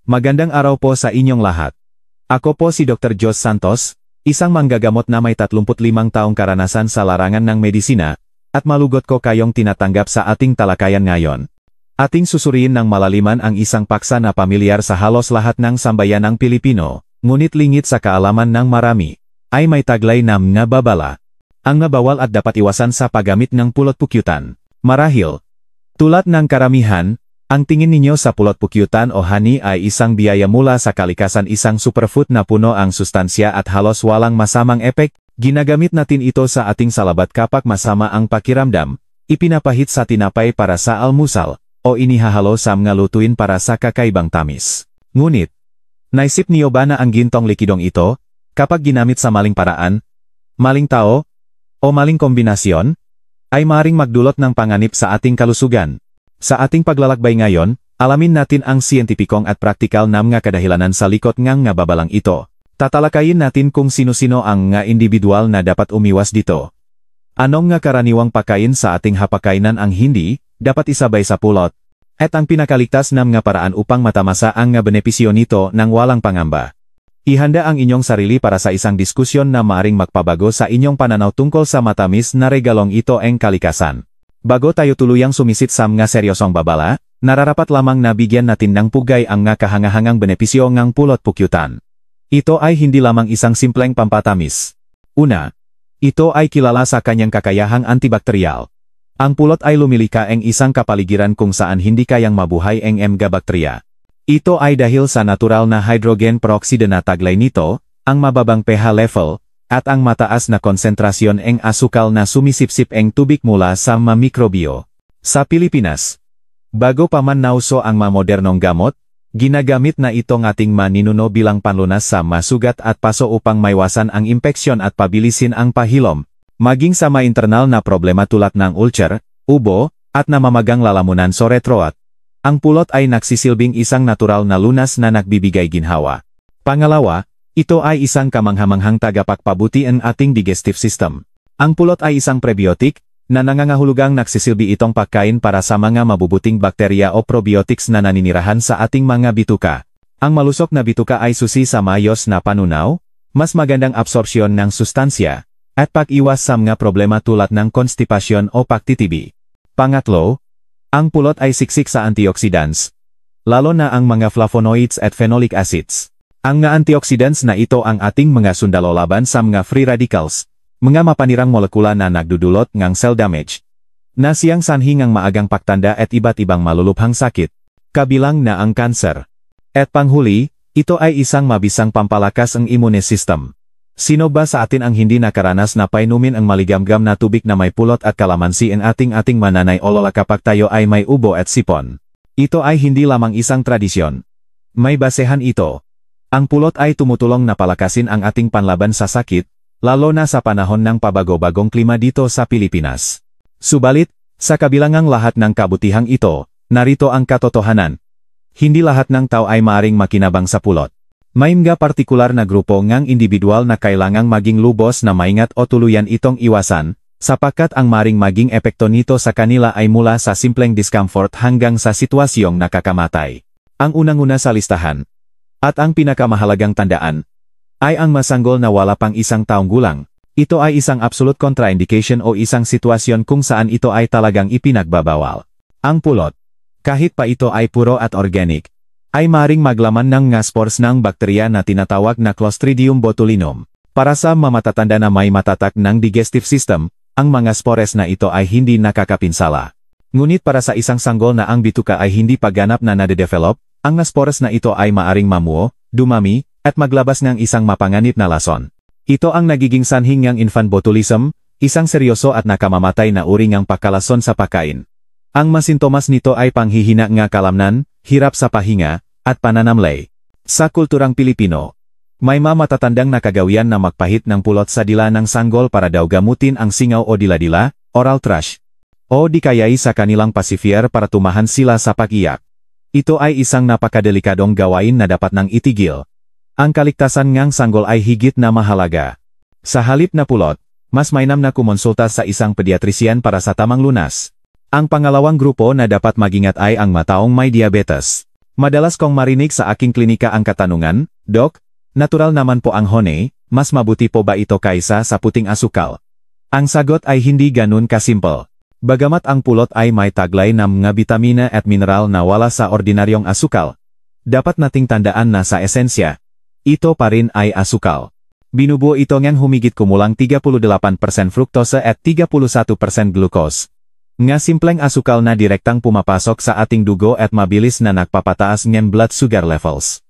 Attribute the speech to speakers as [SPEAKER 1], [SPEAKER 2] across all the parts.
[SPEAKER 1] Magandang araw po sa inyong lahat. Ako po si Dr. Jos Santos, isang manggagamot na may 35 taong karanasan sa larangan ng medisina, at malugot ko kayong tinatanggap sa ating talakayan ngayon. Ating susuriin ng malaliman ang isang paksa na pamilyar sa halos lahat ng sambayanang Pilipino, ngunit lingit sa kaalaman ng marami, ay may taglay na mga babala. Ang nabawal at dapat iwasan sa paggamit ng pulot pukyutan. Marahil, tulad ng karamihan, ang tingin ninyo sa pulot pukyutan o honey ay isang biyaya mula sa kalikasan, isang superfood na puno ang sustansya at halos walang masamang epek. Ginagamit natin ito sa ating salabat kapag masama ang pakiramdam, ipinapahit sa tinapay para sa almusal, o inihahalo sa mga lutuin para sa kakaibang tamis. Ngunit, naisip niyo ba na ang gintong likidong ito, kapag ginamit sa maling paraan, maling tao, o maling kombinasyon, ay maring magdulot ng panganib sa ating kalusugan? Sa ating paglalakbay ngayon, alamin natin ang siyentipikong at praktikal na mga kadahilanan sa likod ng nga babalang ito. Tatalakayin natin kung sino-sino ang nga individual na dapat umiwas dito. Anong nga karaniwang pagkain sa ating hapagkainan ang hindi dapat isabay sa pulot? At ang pinakaligtas na mga paraan upang matamasa ang nga benepisyo nito nang walang pangamba. Ihanda ang inyong sarili para sa isang diskusyon na maaring magpabago sa inyong pananaw tungkol sa matamis na regalong ito ang kalikasan. Bago tayo tuluyang sumisit sa mga seryosong babala, nararapat lamang na bigyan natin ng pugay ang nga kahangahangang benepisyo ng pulot pukyutan. Ito ay hindi lamang isang simpleng pampatamis. Una, ito ay kilala sa kanyang kakayahang antibakterial. Ang pulot ay lumilika ang isang kapaligiran kung saan hindi kayang mabuhay ang mga bakterya. Ito ay dahil sa natural na hydrogen peroxide na taglay nito, ang mababang pH level, at ang mataas na konsentrasyon ng asukal na sumisipsip ang tubig mula sa mga mikrobyo. Sa Pilipinas, bago pa man nauso ang mga modernong gamot, ginagamit na itong ating maninuno bilang panlunas sa masugat at paso upang maiwasan ang impeksyon at pabilisin ang pahilom, maging sa mga internal na problema tulad ng ulcer, ubo, at namamagang lalamunan sa retroat. Ang pulot ay nagsisilbing isang natural na lunas na nagbibigay ginhawa. Pangalawa, ito ay isang kamanghamanghang tagapagpabuti ang ating digestive system. Ang pulot ay isang prebiotic, na nangangahulugang nagsisilbi itong pagkain para sa mga mabubuting bakterya o probiotics na naninirahan sa ating mga bituka. Ang malusok na bituka ay susi sa mayos na panunaw, mas magandang absorbsyon ng sustansya, at pag-iwas sa mga problema tulad ng konstipasyon o pagtitibi. Pangatlo, ang pulot ay siksik sa antioxidants, lalo na ang mga flavonoids at phenolic acids. Ang nga antioxidants na ito ang ating mga sundalo laban sa mga free radicals, mga mapanirang molekula na nagdudulot ng cell damage, na siyang sanhi ng maagang pagtanda at iba't ibang malulubhang sakit, kabilang na ang kanser. At panghuli, ito ay isang mabisang pampalakas ang immune system. Sino ba sa atin ang hindi nakaranas na painumin ang maligamgam na tubig na may pulot at kalamansi ang ating mananay o lola kapag tayo ay may ubo at sipon? Ito ay hindi lamang isang tradisyon. May basehan ito. Ang pulot ay tumutulong na palakasin ang ating panlaban sa sakit, lalo na sa panahon ng pabago-bagong klima dito sa Pilipinas. Subalit, sa kabilangang lahat ng kabutihang ito, narito ang katotohanan. Hindi lahat ng tao ay maaring makinabang sa pulot. May mga partikular na grupo ngang individual na kailangang maging lubos na maingat o tuluyan itong iwasan, sapagkat ang maring maging epekto nito sa kanila ay mula sa simpleng discomfort hanggang sa sitwasyong nakakamatay. Ang unang-una sa listahan, at ang pinakamahalagang tandaan, ay ang masanggol na wala pang isang taong gulang. Ito ay isang absolute contraindication o isang sitwasyon kung saan ito ay talagang ipinagbabawal. Ang pulot, kahit pa ito ay puro at organic, ay maring maglaman ng nga spores ng bakterya na tinatawag na Clostridium botulinum. Para sa mamatatanda na may matatak ng digestive system, ang mga spores na ito ay hindi nakakapinsala. Ngunit para sa isang sanggol na ang bituka ay hindi pa ganap na nade-develop, ang spores na ito ay maaring mamuo, dumami, at maglabas ng isang mapanganib na lason. Ito ang nagiging sanhi ng infant botulism, isang seryoso at nakamamatay na uri ng pagkalason sa pagkain. Ang masintomas nito ay panghihina nga kalamnan, hirap sa pahinga, at pananamlay. Sa kulturang Pilipino, may matatandang nakagawian na magpahit ng pulot sa dila ng sanggol para daw gamutin ang singaw o dila-dila, oral thrush, o di kaya'y sa kanilang pacifier para tumahan sila sa pag-iyak. Ito ay isang napakadelikadong gawain na dapat nang itigil. Ang kaligtasan ngang sanggol ay higit na mahalaga. Sa halip na pulot, mas mainam na kumonsulta sa isang pediatrician para sa tamang lunas. Ang pangalawang grupo na dapat magingat ay ang mataong may diabetes. Madalas kong marinig sa aking klinika ang katanungan, Dok, natural naman po ang honey, mas mabuti po ba ito kaysa sa puting asukal? Ang sagot ay hindi ganun kasimple. Bagamat ang pulot ay may taglay ng mga bitamina at mineral na wala sa ordinaryong asukal, dapat nating tandaan na sa esensya, ito pa rin ay asukal. Binubuo ito ngang humigit kumulang 38% fructose at 31% glucose. Nga simpleng asukal na direktang pumapasok sa ating dugo at mabilis na nagpapataas ng blood sugar levels.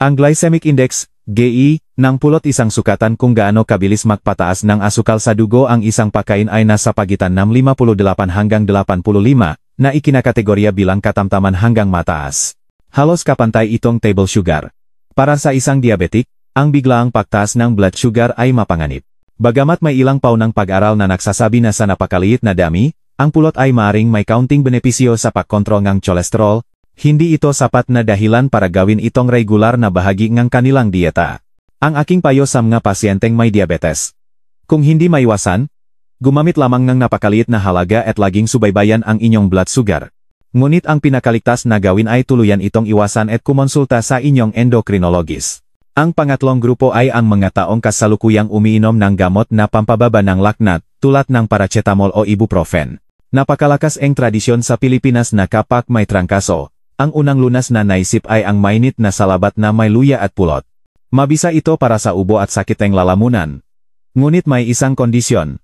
[SPEAKER 1] Ang glycemic index, GI, ng pulot isang sukatan kung gaano kabilis magpataas ng asukal sa dugo ang isang pagkain ay nasa pagitan ng 58 hanggang 85 na ikinakategorya bilang katamtaman hanggang mataas. Halos kapantay itong table sugar. Para sa isang diabetic, ang biglaang pagtaas ng blood sugar ay mapanganib. Bagamat may ilang paunang pag-aral na nagsasabi na sa napakaliit na dami, ang pulot ay maaring may kaunting benepisyo sa pagkontrol ng cholesterol, hindi ito sapat na dahilan para gawin itong regular na bahagi ng kanilang dieta. Ang aking payo sa mga pasyenteng may diabetes. Kung hindi maiwasan, gumamit lamang ng napakaliit na halaga at laging subaybayan ang inyong blood sugar. Ngunit ang pinakaligtas na gawin ay tuluyan itong iwasan at kumonsulta sa inyong endocrinologist. Ang pangatlong grupo ay ang mga taong kasalukuyang umiinom ng gamot na pampababa ng lagnat, tulad ng paracetamol o ibuprofen. Napakalakas ang tradisyon sa Pilipinas na kapag may trangkaso, ang unang lunas na naisip ay ang mainit na salabat na may luya at pulot. Mabisa ito para sa ubo at sakit ng lalamunan. Ngunit may isang kondisyon.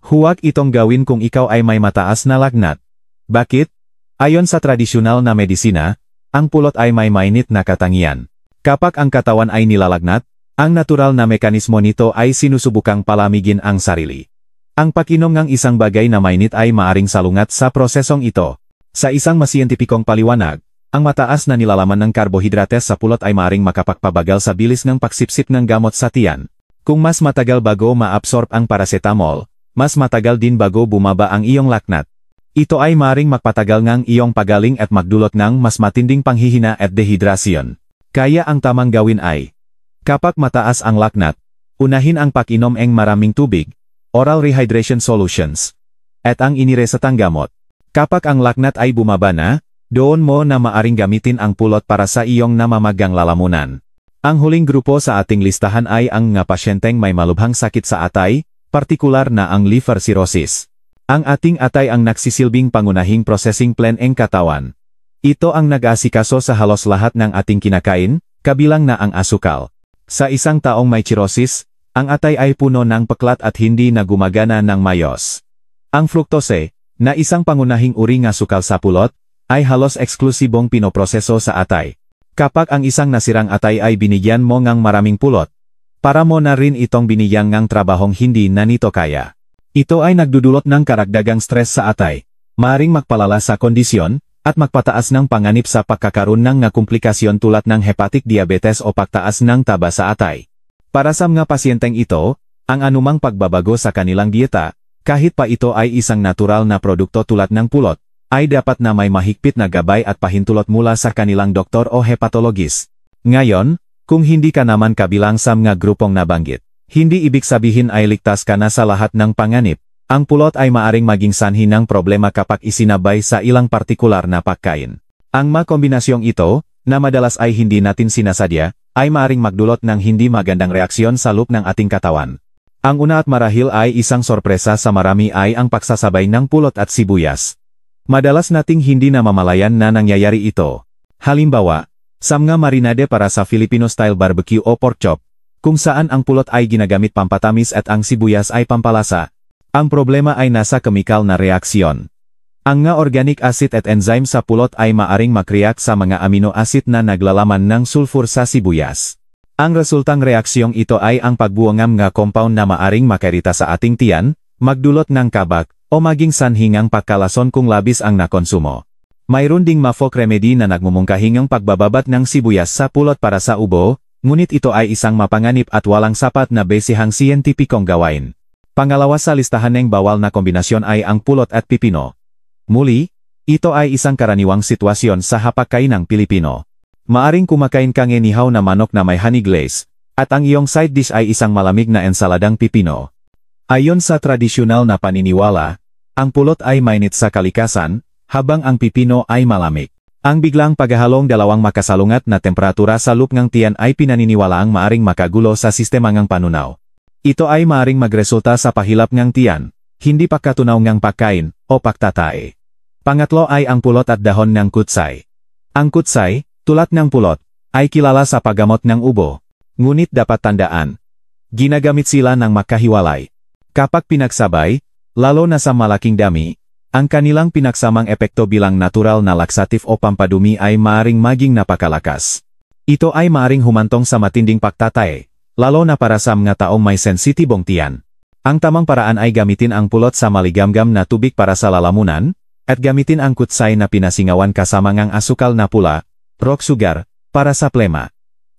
[SPEAKER 1] Huwag itong gawin kung ikaw ay may mataas na lagnat. Bakit? Ayon sa tradisyonal na medisina, ang pulot ay may mainit na katangian. Kapag ang katawan ay nilalagnat, ang natural na mekanismo nito ay sinusubukang palamigin ang sarili. Ang pag-inom ng isang bagay na mainit ay maaring salungat sa prosesong ito. Sa isang masiyentipikong paliwanag, ang mataas na nilalaman ng karbohidrates sa pulot ay maaring makapagpabagal sa bilis ng pagsipsip ng gamot sa tiyan. Kung mas matagal bago maabsorb ang paracetamol, mas matagal din bago bumaba ang iyong lagnat. Ito ay maaring magpatagal ng iyong pagaling at magdulot ng mas matinding panghihina at dehidrasyon. Kaya ang tamang gawin ay, kapag mataas ang lagnat, unahin ang pag-inom ng maraming tubig, oral rehydration solutions, at ang iniresetang gamot. Kapag ang lagnat ay bumaba na, doon mo na maaring gamitin ang pulot para sa iyong namamagang lalamunan. Ang huling grupo sa ating listahan ay ang mga pasyenteng may malubhang sakit sa atay, partikular na ang liver cirrhosis. Ang ating atay ang nagsisilbing pangunahing processing plant ng katawan. Ito ang nag-aasikaso sa halos lahat ng ating kinakain, kabilang na ang asukal. Sa isang taong may cirrhosis, ang atay ay puno ng peklat at hindi na gumagana ng mayos. Ang fructose, na isang pangunahing uri ng asukal sa pulot, ay halos eksklusibong pinoproseso sa atay. Kapag ang isang nasirang atay ay binigyan mo ng maraming pulot, para mo na rin itong binigyan ng trabahong hindi na nito kaya. Ito ay nagdudulot ng karagdagang stress sa atay, maaring magpalala sa kondisyon, at magpataas ng panganib sa pagkakaroon ng komplikasyon tulad ng hepatic diabetes o pagtaas ng taba sa atay. Para sa mga pasyenteng ito, ang anumang pagbabago sa kanilang dieta, kahit pa ito ay isang natural na produkto tulad ng pulot, ay dapat na may mahigpit na gabay at pahintulot mula sa kanilang doktor o hepatologist. Ngayon, kung hindi ka naman kabilang sa mga grupong nabanggit, hindi ibig sabihin ay ligtas ka na sa lahat ng panganib. Ang pulot ay maaring maging sanhi ng problema kapag isinabay sa ilang partikular na pagkain. Ang mga kombinasyong ito, na madalas ay hindi natin sinasadya, ay maaring magdulot ng hindi magandang reaksyon sa loob ng ating katawan. Ang una at marahil ay isang sorpresa sa marami ay ang pagsasabay ng pulot at sibuyas. Madalas nating hindi na mamalayan na nangyayari ito. Halimbawa, sa mga marinade para sa Filipino-style barbecue o pork chop, kung saan ang pulot ay ginagamit pampatamis at ang sibuyas ay pampalasa. Ang problema ay nasa kemikal na reaksyon. Ang nga organic acid at enzyme sa pulot ay maaring mag-react sa mga amino acid na naglalaman ng sulfur sa sibuyas. Ang resultang reaksyong ito ay ang pagbuwang ng compound na maaring makarita sa ating tiyan, magdulot ng kabag, o maging sanhingang pagkalason kung labis ang nakonsumo. Mayroon ding folk remedy na nagmumungkahingang pagbababat ng sibuyas sa pulot para sa ubo, ngunit ito ay isang mapanganib at walang sapat na besihang siyentipikong gawain. Pangalawa sa listahan ng bawal na kombinasyon ay ang pulot at pipino. Muli, ito ay isang karaniwang sitwasyon sa hapagkainang Pilipino. Maaring kumakain kang inihaw na manok na may honey glaze, at ang iyong side dish ay isang malamig na ensaladang pipino. Ayon sa tradisyonal na paniniwala, ang pulot ay mainit sa kalikasan, habang ang pipino ay malamig. Ang biglang paghahalong dalawang makasalungat na temperatura sa loob ng tiyan ay pinaniniwalaang maaring makagulo sa sistema ng panunaw. Ito ay maaring magresulta sa pahilap ng tiyan, hindi pagkatunaw ng pagkain, o pagtatae. Pangatlo ay ang pulot at dahon ng kutsay. Ang kutsay, tulad ng pulot, ay kilala sa paggamot ng ubo. Ngunit dapat tandaan, ginagamit sila ng makahiwalay. Kapag pinagsabay, lalo na sa malaking dami, ang kanilang pinagsamang epekto bilang natural na laksatif o pampadumi ay maaring maging napakalakas. Ito ay maaring humantong sa matinding pagtatae, lalo na para sa mga taong may sensitibong tiyan. Ang tamang paraan ay gamitin ang pulot sa maligamgam na tubig para sa lalamunan, at gamitin ang kutsay na pinasingawan kasama ng asukal na pula, rock sugar, para sa plema.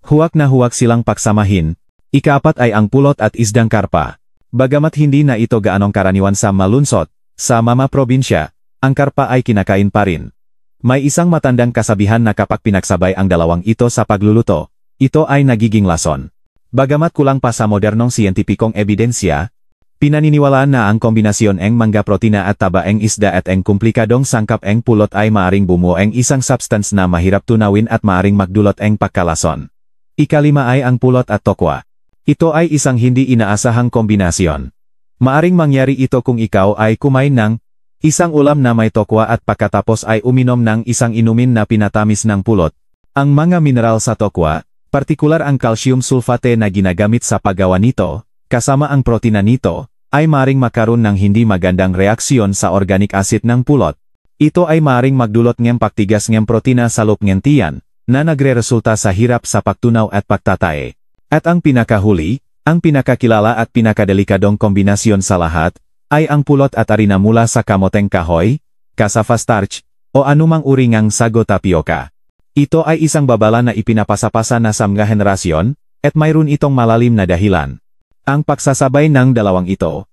[SPEAKER 1] Huwag na huwag silang pagsamahin. Ikaapat ay ang pulot at isdang karpa. Bagamat hindi na ito gaanong karaniwan sa malunsot, sa mga probinsya, ang karpa ay kinakain pa rin. May isang matandang kasabihan na kapag pinagsabay ang dalawang ito sa pagluluto, ito ay nagiging lason. Bagamat kulang pa sa modernong siyentipikong ebidensya, pinaniniwalaan na ang kombinasyon ng mangga protina at taba ng isda at ang komplikadong sangkap ng pulot ay maaring bumuo ng isang substance na mahirap tunawin at maaring magdulot ng pagkalason. Ikalima ay ang pulot at tokwa. Ito ay isang hindi inaasahang kombinasyon. Maaring mangyari ito kung ikaw ay kumain ng isang ulam na may tokwa at pagkatapos ay uminom ng isang inumin na pinatamis ng pulot. Ang mga mineral sa tokwa, partikular ang calcium sulfate na ginagamit sa paggawa nito, kasama ang protina nito, ay maaring makaroon ng hindi magandang reaksyon sa organic acid ng pulot. Ito ay maaring magdulot ng pagtigas ng protina sa loob ng tiyan, na nagre-resulta sa hirap sa pagtunaw at pagtatae. At ang pinakahuli, ang pinakakilala at pinakadelikadong kombinasyon sa lahat, ay ang pulot at harina mula sa kamoteng kahoy, cassava starch, o anumang uri ng sago tapioca. Ito ay isang babala na ipinapasapasa na sa mga henerasyon, at mayroon itong malalim na dahilan. Ang pagsasabay ng dalawang ito,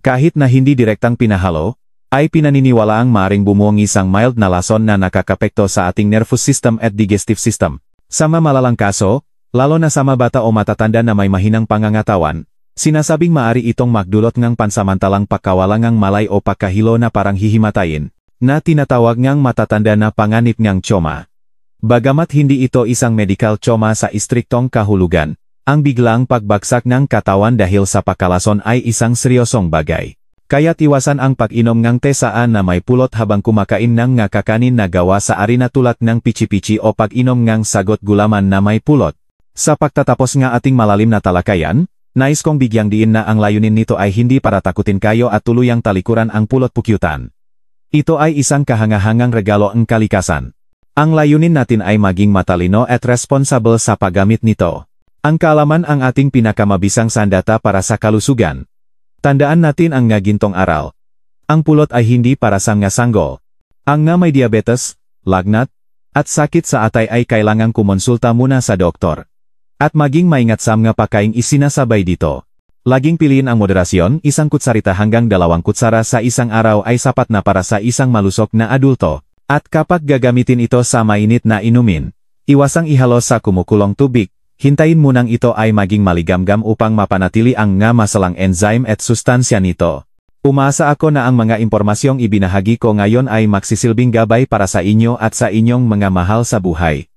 [SPEAKER 1] kahit na hindi direktang pinahalo, ay pinaniniwalaang maaring bumuong isang mild na lason na nakakapekto sa ating nervous system at digestive system. Sa malalang kaso, lalo na sa mabata o matatanda na may mahinang pangangatawan, sinasabing maaari itong magdulot ng pansamantalang pagkawalangang malay o pagkahilo na parang hihimatayin, na tinatawag ngang matatanda na panganib ng trauma. Bagamat hindi ito isang medical trauma sa istriktong kahulugan, ang biglang pagbagsak ng katawan dahil sa pagkalason ay isang seryosong bagay. Kaya't iwasan ang pag-inom ng tesaan na may pulot habang kumakain ng nga kakanin na gawa sa harina tulad ng pichi-pichi o pag-inom ng sagot gulaman na may pulot. Sa pagtatapos nga ating malalim na talakayan, nais kong bigyang diin na ang layunin nito ay hindi para takutin kayo at tuluyang talikuran ang pulot pukyutan. Ito ay isang kahangahangang regalo ng kalikasan. Ang layunin natin ay maging matalino at responsible sa paggamit nito. Ang kaalaman ang ating pinakamabisang sandata para sa kalusugan. Tandaan natin ang nga gintong aral. Ang pulot ay hindi para sa nga sanggol. Ang nga may diabetes, lagnat, at sakit sa atay ay kailangang kumonsulta muna sa doktor. At maging maingat sa mga pagkaing isinasabay dito. Laging piliin ang moderasyon, isang kutsarita hanggang 2 kutsara sa isang araw ay sapat na para sa isang malusog na adulto. At kapag gagamitin ito sa mainit na inumin, iwasang ihalo sa kumukulong tubig. Hintayin munang ito ay maging maligamgam upang mapanatili ang nga masalang enzyme at sustansya nito. Umasa ako na ang mga impormasyong ibinahagi ko ngayon ay magsisilbing gabay para sa inyo at sa inyong mga mahal sa buhay.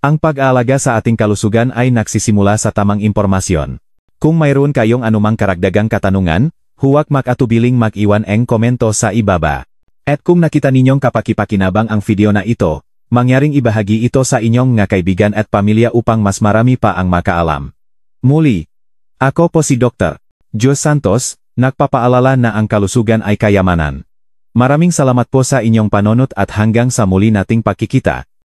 [SPEAKER 1] Ang pag-aalaga sa ating kalusugan ay nagsisimula sa tamang impormasyon. Kung mayroon kayong anumang karagdagang katanungan, huwag mag-atubiling mag-iwan ang komento sa ibaba. At kung nakita ninyong kapakipakinabang ang video na ito, mangyaring ibahagi ito sa inyong nga kaibigan at pamilya upang mas marami pa ang makaalam. Muli, ako po si Dr. Jos Santos, nagpapaalala na ang kalusugan ay kayamanan. Maraming salamat po sa inyong panonot at hanggang sa muli nating pagkikita.